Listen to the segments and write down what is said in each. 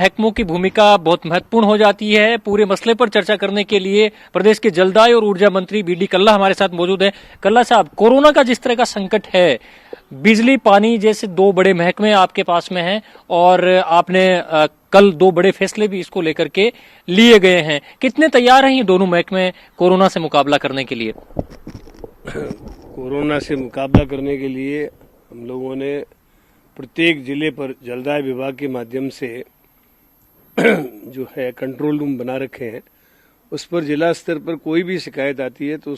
महकमों की भूमिका बहुत महत्वपूर्ण हो जाती है। पूरे मसले पर चर्चा करने के लिए प्रदेश के जलदाय और ऊर्जा मंत्री बी डी कल्ला हमारे साथ मौजूद हैं। कल्ला साहब, कोरोना का जिस तरह का संकट है, बिजली पानी जैसे दो बड़े महकमे आपके पास में हैं और आपने कल दो बड़े फैसले भी इसको लेकर के लिए गए हैं। कितने तैयार हैं ये दोनों महकमे कोरोना से मुकाबला करने के लिए? कोरोना से मुकाबला करने के लिए हम लोगों ने प्रत्येक जिले पर जलदाय विभाग के माध्यम से जो है कंट्रोल रूम बना रखे हैं। उस पर जिला स्तर पर कोई भी शिकायत आती है तो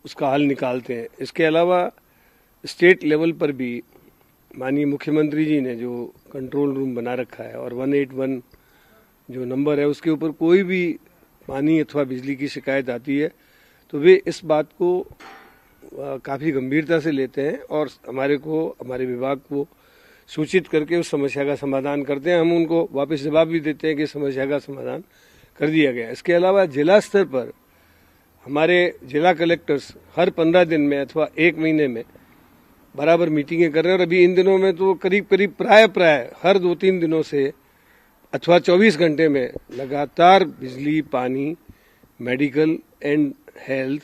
उसका हल निकालते हैं। इसके अलावा स्टेट लेवल पर भी माननीय मुख्यमंत्री जी ने जो कंट्रोल रूम बना रखा है और 181 जो नंबर है उसके ऊपर कोई भी पानी अथवा बिजली की शिकायत आती है तो वे इस बात को काफ़ी गंभीरता से लेते हैं और हमारे विभाग को सूचित करके उस समस्या का समाधान करते हैं। हम उनको वापस जवाब भी देते हैं कि समस्या का समाधान कर दिया गया। इसके अलावा जिला स्तर पर हमारे जिला कलेक्टर्स हर 15 दिन में अथवा 1 महीने में बराबर मीटिंगें कर रहे हैं और अभी इन दिनों में तो करीब प्राय हर 2-3 दिनों से अथवा 24 घंटे में लगातार बिजली, पानी, मेडिकल एंड हेल्थ,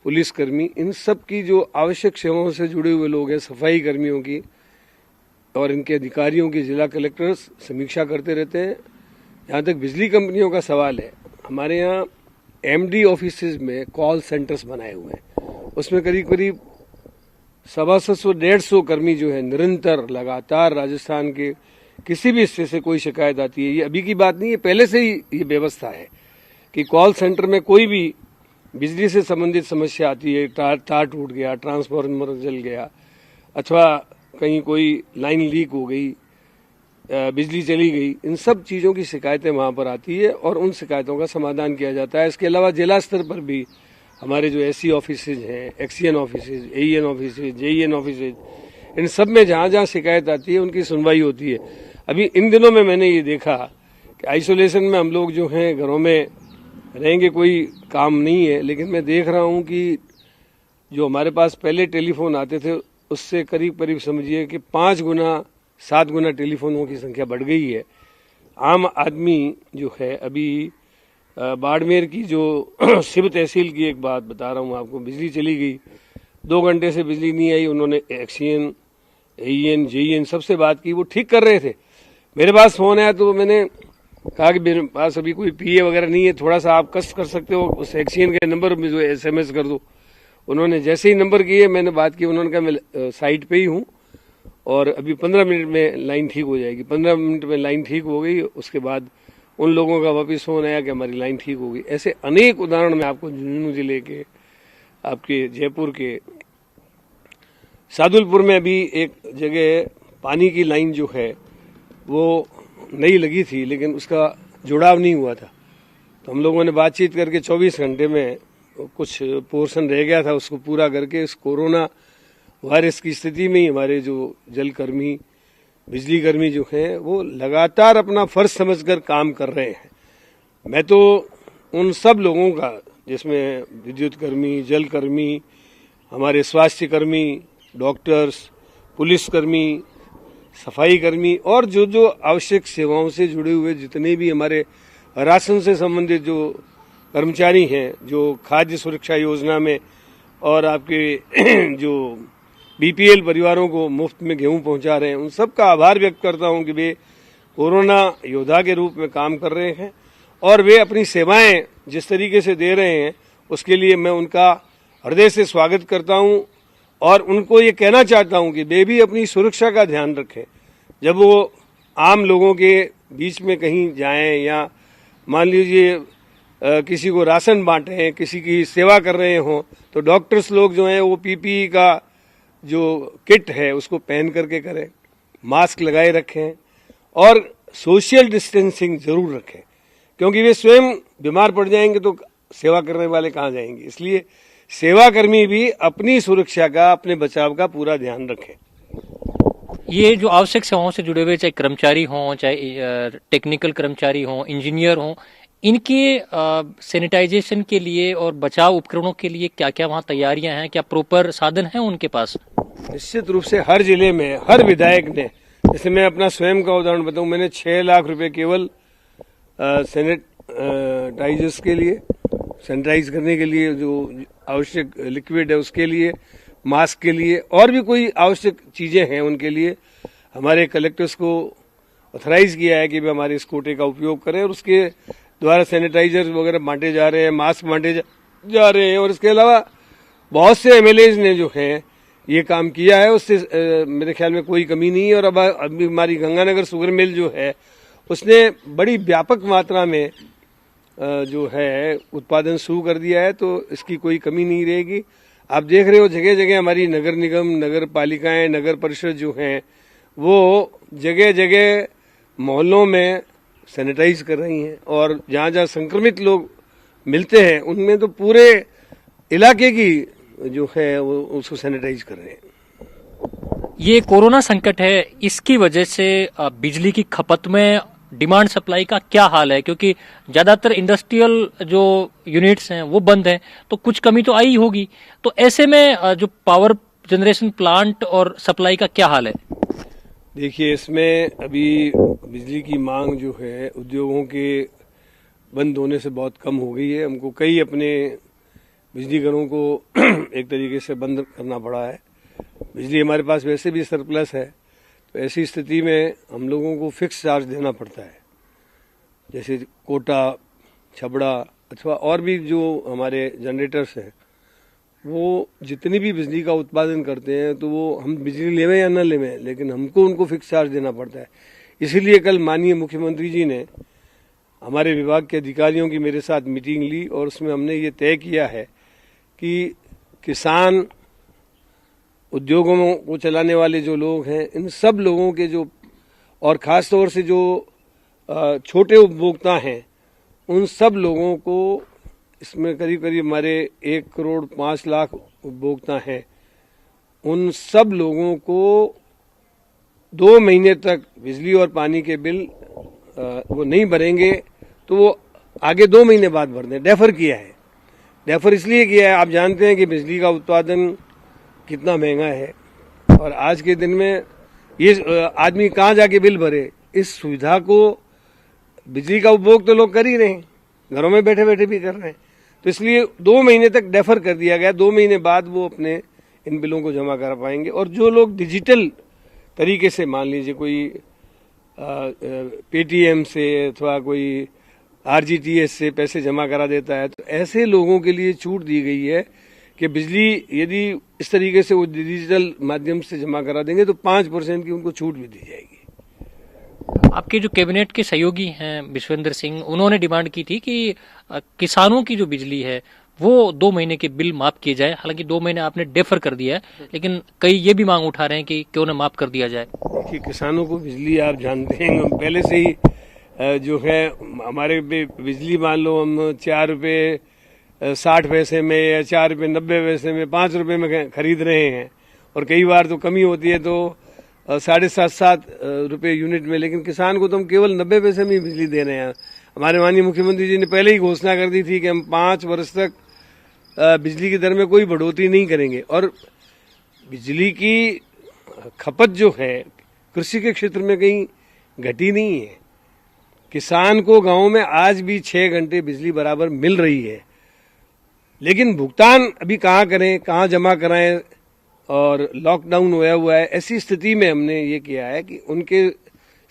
पुलिसकर्मी, इन सब की जो आवश्यक सेवाओं से जुड़े हुए लोग हैं, सफाई कर्मियों की और इनके अधिकारियों की जिला कलेक्टर्स समीक्षा करते रहते हैं। जहाँ तक बिजली कंपनियों का सवाल है, हमारे यहाँ एमडी ऑफिसेज में कॉल सेंटर्स बनाए हुए हैं। उसमें करीब 150-150 कर्मी जो है निरंतर लगातार राजस्थान के किसी भी हिस्से से कोई शिकायत आती है, ये अभी की बात नहीं है, पहले से ही ये व्यवस्था है कि कॉल सेंटर में कोई भी बिजली से संबंधित समस्या आती है, तार टूट गया, ट्रांसफार्मर जल गया अथवा कहीं कोई लाइन लीक हो गई, बिजली चली गई, इन सब चीज़ों की शिकायतें वहाँ पर आती है और उन शिकायतों का समाधान किया जाता है। इसके अलावा जिला स्तर पर भी हमारे जो एससी ऑफिसेज हैं, XEN offices, AEN offices, JEN offices, इन सब में जहाँ जहाँ शिकायत आती है उनकी सुनवाई होती है। अभी इन दिनों में मैंने ये देखा कि आइसोलेशन में हम लोग जो हैं घरों में रहेंगे, कोई काम नहीं है, लेकिन मैं देख रहा हूँ कि जो हमारे पास पहले टेलीफोन आते थे उससे करीब समझिए कि 5 गुना 7 गुना टेलीफोनों की संख्या बढ़ गई है। आम आदमी जो है अभी बाड़मेर की जो शिव तहसील की एक बात बता रहा हूँ आपको, बिजली चली गई, 2 घंटे से बिजली नहीं आई। उन्होंने एक्सीएन, एईएन, जेईएन सबसे बात की, वो ठीक कर रहे थे। मेरे पास फोन आया तो मैंने कहा कि मेरे पास अभी कोई पीए वगैरह नहीं है, थोड़ा सा आप कष्ट कर सकते हो, उस एक्सीएन के नंबर में जो SMS कर दो। उन्होंने जैसे ही नंबर किए मैंने बात की, उन्होंने कहा मैं साइट पे ही हूँ और अभी 15 मिनट में लाइन ठीक हो जाएगी। 15 मिनट में लाइन ठीक हो गई, उसके बाद उन लोगों का वापस फोन आया कि हमारी लाइन ठीक हो गई। ऐसे अनेक उदाहरण मैं आपको झुंझुनू जिले के, आपके जयपुर के सादुलपुर में अभी एक जगह पानी की लाइन जो है वो नई लगी थी लेकिन उसका जुड़ाव नहीं हुआ था, तो हम लोगों ने बातचीत करके 24 घंटे में कुछ पोर्शन रह गया था, उसको पूरा करके इस कोरोना वायरस की स्थिति में ही हमारे जो जलकर्मी, बिजली कर्मी जो हैं वो लगातार अपना फर्ज समझकर काम कर रहे हैं। मैं तो उन सब लोगों का, जिसमें विद्युत कर्मी, जल कर्मी, हमारे स्वास्थ्य कर्मी, डॉक्टर्स, पुलिसकर्मी, सफाई कर्मी और जो आवश्यक सेवाओं से जुड़े हुए जितने भी हमारे राशन से संबंधित जो कर्मचारी हैं, जो खाद्य सुरक्षा योजना में और आपके जो बीपीएल परिवारों को मुफ्त में गेहूं पहुंचा रहे हैं, उन सब का आभार व्यक्त करता हूं कि वे कोरोना योद्धा के रूप में काम कर रहे हैं और वे अपनी सेवाएं जिस तरीके से दे रहे हैं उसके लिए मैं उनका हृदय से स्वागत करता हूं और उनको ये कहना चाहता हूं कि वे भी अपनी सुरक्षा का ध्यान रखें। जब वो आम लोगों के बीच में कहीं जाएं या मान लीजिए किसी को राशन बांटें, किसी की सेवा कर रहे हों, तो डॉक्टर्स लोग जो हैं वो पीपीई का जो किट है उसको पहन करके करें, मास्क लगाए रखें और सोशल डिस्टेंसिंग जरूर रखें, क्योंकि वे स्वयं बीमार पड़ जाएंगे तो सेवा करने वाले कहाँ जाएंगे। इसलिए सेवाकर्मी भी अपनी सुरक्षा का, अपने बचाव का पूरा ध्यान रखें। ये जो आवश्यक सेवाओं से जुड़े हुए चाहे कर्मचारी हों, चाहे टेक्निकल कर्मचारी हों, इंजीनियर हों, इनके सैनिटाइजेशन के लिए और बचाव उपकरणों के लिए क्या क्या वहाँ तैयारियां हैं? क्या प्रॉपर साधन हैं उनके पास? निश्चित रूप से हर जिले में हर विधायक ने जैसे मैं अपना स्वयं का उदाहरण बताऊं, मैंने 6 लाख रुपए केवल सैनिटाइजर्स के लिए, सैनिटाइज करने के लिए जो आवश्यक लिक्विड है उसके लिए, मास्क के लिए और भी कोई आवश्यक चीजें हैं उनके लिए हमारे कलेक्टर्स को ऑथराइज किया है कि वे हमारे इस कोटे का उपयोग करें और उसके द्वारा सैनिटाइजर वगैरह बांटे जा रहे हैं, मास्क बांटे जा रहे हैं। और इसके अलावा बहुत से एमएलएज ने जो है ये काम किया है, उससे मेरे ख्याल में कोई कमी नहीं है। और अब अभी हमारी गंगानगर शुगर मिल जो है उसने बड़ी व्यापक मात्रा में जो है उत्पादन शुरू कर दिया है, तो इसकी कोई कमी नहीं रहेगी। आप देख रहे हो जगह जगह हमारी नगर निगम, नगर पालिकाएं, नगर परिषद जो हैं वो जगह जगह मोहल्लों में सैनिटाइज कर रही हैं और जहां जहां संक्रमित लोग मिलते हैं उनमें तो पूरे इलाके की जो है वो उसको सैनिटाइज कर रहे हैं। ये कोरोना संकट है, इसकी वजह से बिजली की खपत में डिमांड सप्लाई का क्या हाल है? क्योंकि ज्यादातर इंडस्ट्रियल जो यूनिट्स हैं वो बंद हैं, तो कुछ कमी तो आई होगी। तो ऐसे में जो पावर जनरेशन प्लांट और सप्लाई का क्या हाल है? देखिए, इसमें अभी बिजली की मांग जो है उद्योगों के बंद होने से बहुत कम हो गई है। हमको कई अपने बिजली घरों को एक तरीके से बंद करना पड़ा है। बिजली हमारे पास वैसे भी सरप्लस है, तो ऐसी स्थिति में हम लोगों को फिक्स चार्ज देना पड़ता है। जैसे कोटा, छबड़ा अथवा और भी जो हमारे जनरेटर्स हैं वो जितनी भी बिजली का उत्पादन करते हैं तो वो हम बिजली लेवें या न लेवें, लेकिन हमको उनको फिक्स चार्ज देना पड़ता है। इसीलिए कल माननीय मुख्यमंत्री जी ने हमारे विभाग के अधिकारियों की मेरे साथ मीटिंग ली और उसमें हमने ये तय किया है कि किसान, उद्योगों को चलाने वाले जो लोग हैं, इन सब लोगों के जो, और खास तौर से जो छोटे उपभोक्ता हैं, उन सब लोगों को, इसमें करीब करीब हमारे 1,05,00,000 उपभोक्ता हैं, उन सब लोगों को 2 महीने तक बिजली और पानी के बिल वो नहीं भरेंगे तो वो आगे 2 महीने बाद भर दें। डेफर किया है। डेफर इसलिए किया है, आप जानते हैं कि बिजली का उत्पादन कितना महंगा है और आज के दिन में ये आदमी कहाँ जाके बिल भरे। इस सुविधा को, बिजली का उपभोग तो लोग कर ही रहे हैं, घरों में बैठे बैठे भी कर रहे हैं, तो इसलिए 2 महीने तक डेफर कर दिया गया। 2 महीने बाद वो अपने इन बिलों को जमा करा पाएंगे। और जो लोग डिजिटल तरीके से, मान लीजिए कोई पेटीएम से अथवा कोई आरजीटीएस से पैसे जमा करा देता है, तो ऐसे लोगों के लिए छूट दी गई है कि बिजली यदि इस तरीके से वो डिजिटल माध्यम से जमा करा देंगे तो 5% की उनको छूट भी दी जाएगी। आपके जो कैबिनेट के सहयोगी हैं विश्वेंद्र सिंह, उन्होंने डिमांड की थी कि किसानों की जो बिजली है वो 2 महीने के बिल माफ किए जाए। हालांकि 2 महीने आपने डेफर कर दिया है, लेकिन कई ये भी मांग उठा रहे हैं कि क्यों न माफ कर दिया जाए। देखिए, किसानों को बिजली आप जानते हैं पहले से ही जो है हमारे बिजली, मान लो हम 4 रुपये 60 पैसे में या 4 रुपये 90 पैसे में, 5 रुपये में खरीद रहे हैं और कई बार तो कमी होती है तो 7.5 रुपये यूनिट में, लेकिन किसान को तो हम केवल 90 पैसे में ही बिजली दे रहे हैं। हमारे माननीय मुख्यमंत्री जी ने पहले ही घोषणा कर दी थी कि हम 5 वर्ष तक बिजली की दर में कोई बढ़ोतरी नहीं करेंगे। और बिजली की खपत जो है कृषि के क्षेत्र में कहीं घटी नहीं है। किसान को गांव में आज भी 6 घंटे बिजली बराबर मिल रही है, लेकिन भुगतान अभी कहाँ करें, कहाँ जमा कराएं, और लॉकडाउन होया हुआ है। ऐसी स्थिति में हमने ये किया है कि उनके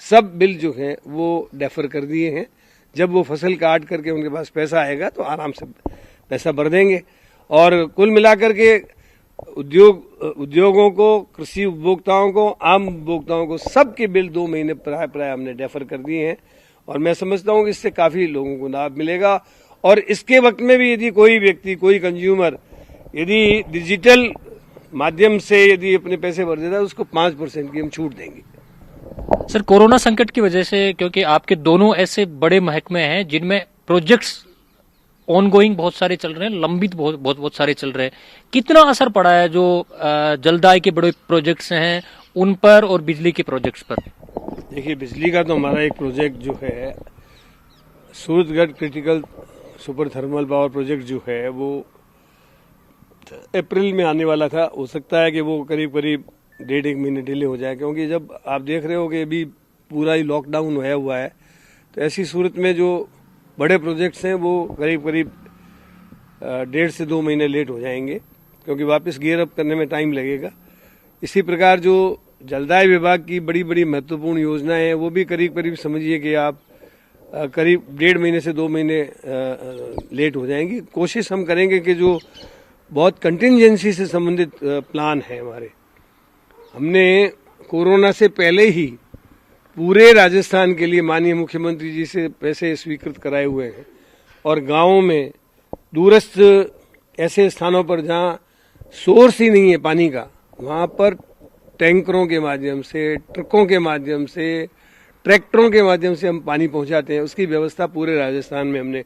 सब बिल जो हैं वो डेफर कर दिए हैं। जब वो फसल काट करके उनके पास पैसा आएगा तो आराम से पैसा भर देंगे। और कुल मिलाकर के उद्योगों को, कृषि उपभोक्ताओं को, आम उपभोक्ताओं को, सबके बिल 2 महीने प्राय हमने डेफर कर दिए हैं और मैं समझता हूं कि इससे काफी लोगों को लाभ मिलेगा। और इसके वक्त में भी यदि कोई व्यक्ति, कोई कंज्यूमर यदि डिजिटल माध्यम से यदि अपने पैसे भर देता है उसको 5% की हम छूट देंगे। सर, कोरोना संकट की वजह से, क्योंकि आपके दोनों ऐसे बड़े महकमे हैं जिनमें प्रोजेक्ट्स ऑनगोइंग बहुत सारे चल रहे हैं, लंबित बहुत सारे चल रहे हैं, कितना असर पड़ा है जो जलदाय के बड़े प्रोजेक्ट्स हैं उन पर और बिजली के प्रोजेक्ट्स पर? देखिए, बिजली का तो हमारा एक प्रोजेक्ट जो है Suratgarh critical super thermal power project जो है वो अप्रैल में आने वाला था। हो सकता है कि वो करीब करीब डेढ़ एक महीने डिले हो जाए, क्योंकि जब आप देख रहे हो कि अभी पूरा ही लॉकडाउन होया हुआ है, तो ऐसी सूरत में जो बड़े प्रोजेक्ट्स हैं वो करीब करीब 1.5 से 2 महीने लेट हो जाएंगे, क्योंकि वापस गियर अप करने में टाइम लगेगा। इसी प्रकार जो जलदाय विभाग की बड़ी बड़ी महत्वपूर्ण योजनाएं हैं वो भी करीब करीब समझिए कि आप करीब 1.5 महीने से 2 महीने लेट हो जाएंगी। कोशिश हम करेंगे कि जो बहुत कंटिंजेंसी से संबंधित प्लान है हमारे, हमने कोरोना से पहले ही पूरे राजस्थान के लिए माननीय मुख्यमंत्री जी से पैसे स्वीकृत कराए हुए हैं, और गांवों में दूरस्थ ऐसे स्थानों पर जहां सोर्स ही नहीं है पानी का, वहां पर टैंकरों के माध्यम से, ट्रकों के माध्यम से, ट्रैक्टरों के माध्यम से हम पानी पहुंचाते हैं। उसकी व्यवस्था पूरे राजस्थान में हमने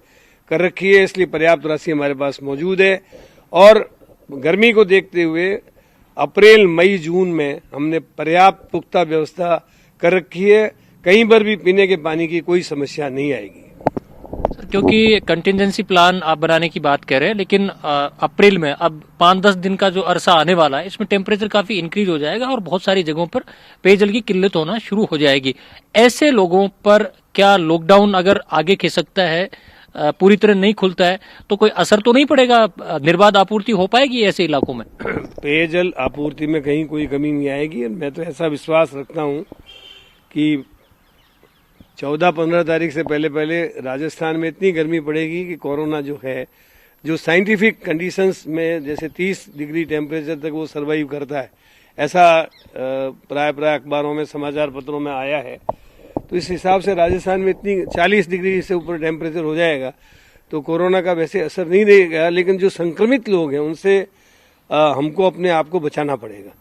कर रखी है, इसलिए पर्याप्त राशि हमारे पास मौजूद है। और गर्मी को देखते हुए अप्रैल मई जून में हमने पर्याप्त पुख्ता व्यवस्था कर रखी है, कहीं पर भी पीने के पानी की कोई समस्या नहीं आएगी। क्योंकि कंटिजेंसी प्लान आप बनाने की बात कह रहे हैं, लेकिन अप्रैल में अब 5-10 दिन का जो अरसा आने वाला है, इसमें टेम्परेचर काफी इंक्रीज हो जाएगा और बहुत सारी जगहों पर पेयजल की किल्लत होना शुरू हो जाएगी। ऐसे लोगों पर क्या लॉकडाउन अगर आगे खिसकता है, पूरी तरह नहीं खुलता है, तो कोई असर तो नहीं पड़ेगा? निर्बाध आपूर्ति हो पाएगी ऐसे इलाकों में? पेयजल आपूर्ति में कहीं कोई कमी नहीं आएगी। मैं तो ऐसा विश्वास रखता हूं कि 14-15 तारीख से पहले राजस्थान में इतनी गर्मी पड़ेगी कि कोरोना जो है, जो साइंटिफिक कंडीशंस में जैसे 30 डिग्री टेम्परेचर तक वो सर्वाइव करता है, ऐसा प्राय अखबारों में, समाचार पत्रों में आया है। तो इस हिसाब से राजस्थान में इतनी 40 डिग्री से ऊपर टेम्परेचर हो जाएगा तो कोरोना का वैसे असर नहीं रहेगा, लेकिन जो संक्रमित लोग हैं उनसे हमको अपने आप को बचाना पड़ेगा,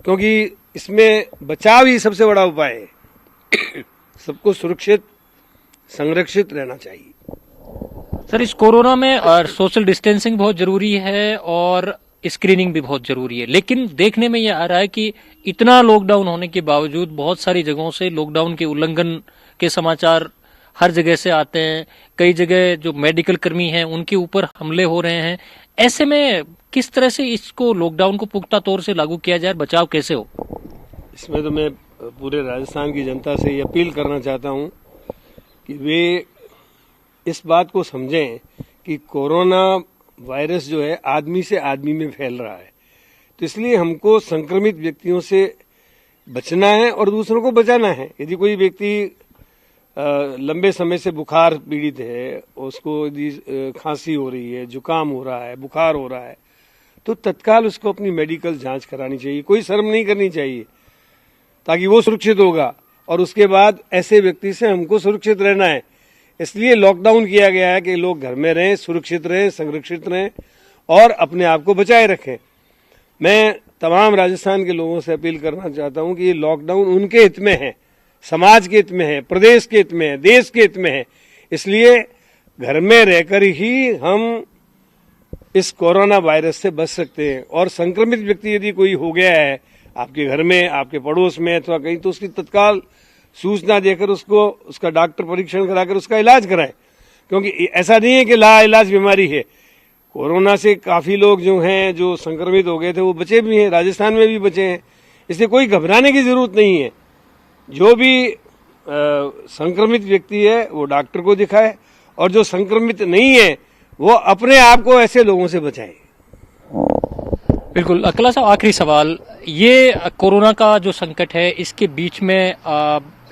क्योंकि इसमें बचाव ही सबसे बड़ा उपाय है। सबको सुरक्षित, संरक्षित रहना चाहिए। सर, इस कोरोना में सोशल डिस्टेंसिंग बहुत जरूरी है और स्क्रीनिंग भी बहुत जरूरी है, लेकिन देखने में यह आ रहा है कि इतना लॉकडाउन होने के बावजूद बहुत सारी जगहों से लॉकडाउन के उल्लंघन के समाचार हर जगह से आते हैं। कई जगह जो मेडिकल कर्मी हैं उनके ऊपर हमले हो रहे हैं। ऐसे में किस तरह से इसको, लॉकडाउन को पुख्ता तौर से लागू किया जाए, बचाव कैसे हो? इसमें तो मैं पूरे राजस्थान की जनता से ये अपील करना चाहता हूं कि वे इस बात को समझें कि कोरोना वायरस जो है आदमी से आदमी में फैल रहा है, तो इसलिए हमको संक्रमित व्यक्तियों से बचना है और दूसरों को बचाना है। यदि कोई व्यक्ति लंबे समय से बुखार पीड़ित है, उसको यदि खांसी हो रही है, जुकाम हो रहा है, बुखार हो रहा है, तो तत्काल उसको अपनी मेडिकल जांच करानी चाहिए। कोई शर्म नहीं करनी चाहिए, ताकि वो सुरक्षित होगा और उसके बाद ऐसे व्यक्ति से हमको सुरक्षित रहना है। इसलिए लॉकडाउन किया गया है कि लोग घर में रहें, सुरक्षित रहें, संरक्षित रहें और अपने आप को बचाए रखें। मैं तमाम राजस्थान के लोगों से अपील करना चाहता हूं कि ये लॉकडाउन उनके हित में है, समाज के हित में है, प्रदेश के हित में है, देश के हित में है। इसलिए घर में रहकर ही हम इस कोरोना वायरस से बच सकते हैं। और संक्रमित व्यक्ति यदि कोई हो गया है आपके घर में, आपके पड़ोस में अथवा कहीं, तो उसकी तत्काल सूचना देकर उसको, उसका डॉक्टर परीक्षण कराकर उसका इलाज कराएं, क्योंकि ऐसा नहीं है कि लाइलाज बीमारी है। कोरोना से काफी लोग जो हैं, जो संक्रमित हो गए थे, वो बचे भी हैं, राजस्थान में भी बचे हैं। इसलिए कोई घबराने की जरूरत नहीं है। जो भी संक्रमित व्यक्ति है वो डॉक्टर को दिखाए, और जो संक्रमित नहीं है वो अपने आप को ऐसे लोगों से बचाए। बिल्कुल। कल्ला साहब, आखिरी सवाल, ये कोरोना का जो संकट है, इसके बीच में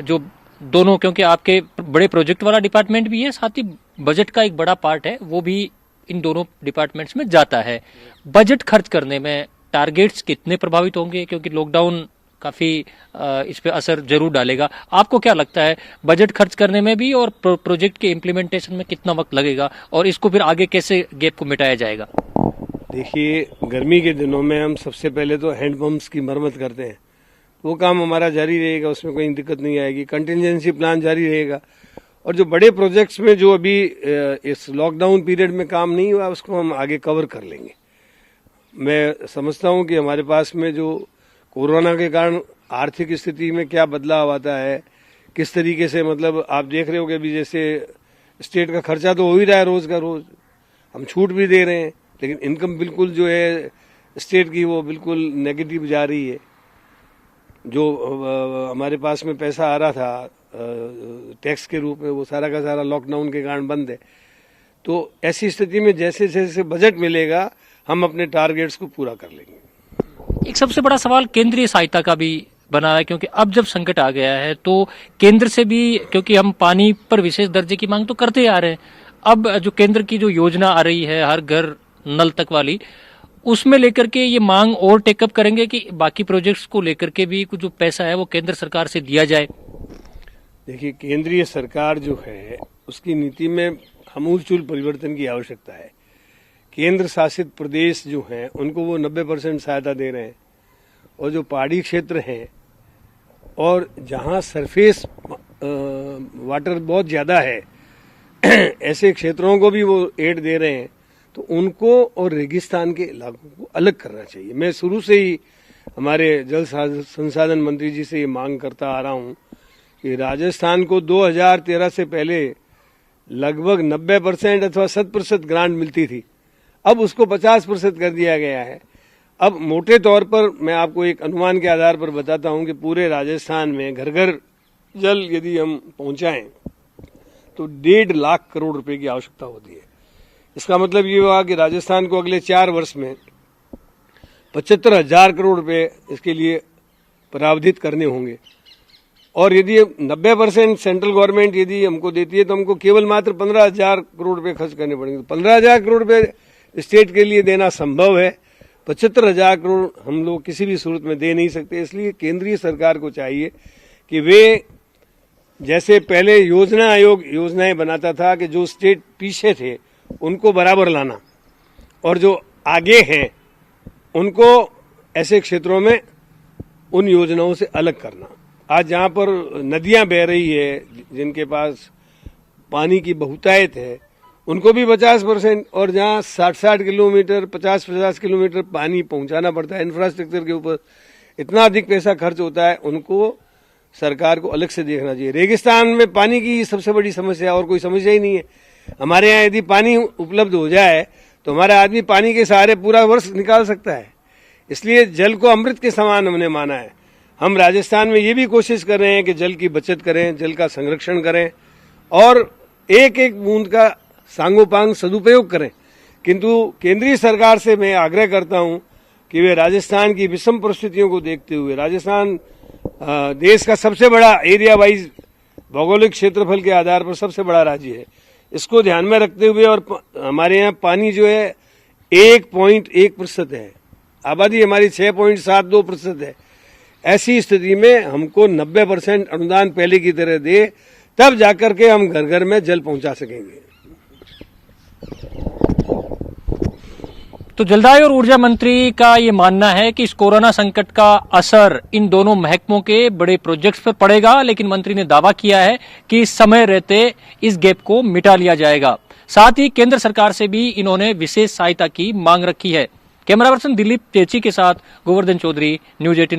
जो दोनों, क्योंकि आपके बड़े प्रोजेक्ट वाला डिपार्टमेंट भी है, साथ ही बजट का एक बड़ा पार्ट है, वो भी इन दोनों डिपार्टमेंट्स में जाता है। बजट खर्च करने में टारगेट्स कितने प्रभावित होंगे, क्योंकि लॉकडाउन काफी इस पे असर जरूर डालेगा? आपको क्या लगता है, बजट खर्च करने में भी और प्रोजेक्ट के इम्प्लीमेंटेशन में कितना वक्त लगेगा, और इसको फिर आगे कैसे गैप को मिटाया जाएगा? देखिए, गर्मी के दिनों में हम सबसे पहले तो हैंडपंप्स की मरम्मत करते हैं, वो काम हमारा जारी रहेगा, उसमें कोई दिक्कत नहीं आएगी। कंटिजेंसी प्लान जारी रहेगा, और जो बड़े प्रोजेक्ट्स में जो अभी इस लॉकडाउन पीरियड में काम नहीं हुआ, उसको हम आगे कवर कर लेंगे। मैं समझता हूं कि हमारे पास में जो कोरोना के कारण आर्थिक स्थिति में क्या बदलाव आता है, किस तरीके से, मतलब आप देख रहे हो कि अभी जैसे स्टेट का खर्चा तो हो ही रहा है रोज का रोज, हम छूट भी दे रहे हैं, लेकिन इनकम बिल्कुल जो है स्टेट की वो बिल्कुल नेगेटिव जा रही है। जो हमारे पास में पैसा आ रहा था टैक्स के रूप में, वो सारा का सारा लॉकडाउन के कारण बंद है। तो ऐसी स्थिति में जैसे जैसे बजट मिलेगा हम अपने टारगेट्स को पूरा कर लेंगे। एक सबसे बड़ा सवाल केंद्रीय सहायता का भी बना है, क्योंकि अब जब संकट आ गया है तो केंद्र से भी, क्योंकि हम पानी पर विशेष दर्जे की मांग तो करते आ रहे हैं, अब जो केंद्र की जो योजना आ रही है हर घर नल तक वाली, उसमें लेकर के ये मांग और टेकअप करेंगे कि बाकी प्रोजेक्ट्स को लेकर के भी कुछ जो पैसा है वो केंद्र सरकार से दिया जाए? देखिए, केंद्रीय सरकार जो है उसकी नीति में आमूलचूल परिवर्तन की आवश्यकता है। केंद्र शासित प्रदेश जो हैं उनको वो 90% सहायता दे रहे हैं, और जो पहाड़ी क्षेत्र हैं और जहां सरफेस वाटर बहुत ज़्यादा है ऐसे क्षेत्रों को भी वो एड दे रहे हैं। तो उनको और रेगिस्तान के इलाकों को अलग करना चाहिए। मैं शुरू से ही हमारे जल संसाधन मंत्री जी से ये मांग करता आ रहा हूँ कि राजस्थान को 2013 से पहले लगभग 90% अथवा 100% ग्रांट मिलती थी, अब उसको 50% कर दिया गया है। अब मोटे तौर पर मैं आपको एक अनुमान के आधार पर बताता हूं कि पूरे राजस्थान में घर घर जल यदि हम पहुंचाएं तो 1.5 लाख करोड़ रुपए की आवश्यकता होती है। इसका मतलब ये हुआ कि राजस्थान को अगले 4 वर्ष में 75,000 करोड़ रुपए इसके लिए प्रावधानित करने होंगे। और यदि 90% सेंट्रल गवर्नमेंट यदि हमको देती है तो हमको केवल मात्र 15,000 करोड़ रुपए खर्च करने पड़ेंगे। 15,000 करोड़ रुपए स्टेट के लिए देना संभव है, 75,000 करोड़ हम लोग किसी भी सूरत में दे नहीं सकते। इसलिए केंद्रीय सरकार को चाहिए कि वे जैसे पहले योजना आयोग योजनाएं बनाता था कि जो स्टेट पीछे थे उनको बराबर लाना, और जो आगे हैं उनको ऐसे क्षेत्रों में उन योजनाओं से अलग करना। आज जहां पर नदियां बह रही है, जिनके पास पानी की बहुतायत है, उनको भी 50%, और जहां 60-60 किलोमीटर 50-50 किलोमीटर पानी पहुंचाना पड़ता है, इंफ्रास्ट्रक्चर के ऊपर इतना अधिक पैसा खर्च होता है, उनको सरकार को अलग से देखना चाहिए। रेगिस्तान में पानी की सबसे बड़ी समस्या और कोई समस्या ही नहीं है। हमारे यहाँ यदि पानी उपलब्ध हो जाए तो हमारा आदमी पानी के सहारे पूरा वर्ष निकाल सकता है। इसलिए जल को अमृत के समान हमने माना है। हम राजस्थान में ये भी कोशिश कर रहे हैं कि जल की बचत करें, जल का संरक्षण करें और एक एक बूंद का सांगोपांग सदुपयोग करें। किंतु केंद्रीय सरकार से मैं आग्रह करता हूं कि वे राजस्थान की विषम परिस्थितियों को देखते हुए, राजस्थान देश का सबसे बड़ा एरिया वाइज भौगोलिक क्षेत्रफल के आधार पर सबसे बड़ा राज्य है, इसको ध्यान में रखते हुए, और हमारे यहाँ पानी जो है 1.1% है, आबादी हमारी 6.72% है। ऐसी स्थिति में हमको 90% अनुदान पहले की तरह दे, तब जाकर के हम घर घर में जल पहुंचा सकेंगे। तो जलदाय और ऊर्जा मंत्री का ये मानना है कि इस कोरोना संकट का असर इन दोनों महकमों के बड़े प्रोजेक्ट्स पर पड़ेगा, लेकिन मंत्री ने दावा किया है कि समय रहते इस गैप को मिटा लिया जाएगा। साथ ही केंद्र सरकार से भी इन्होंने विशेष सहायता की मांग रखी है। कैमरा पर्सन दिलीप तेची के साथ गोवर्धन चौधरी, न्यूज़ 18।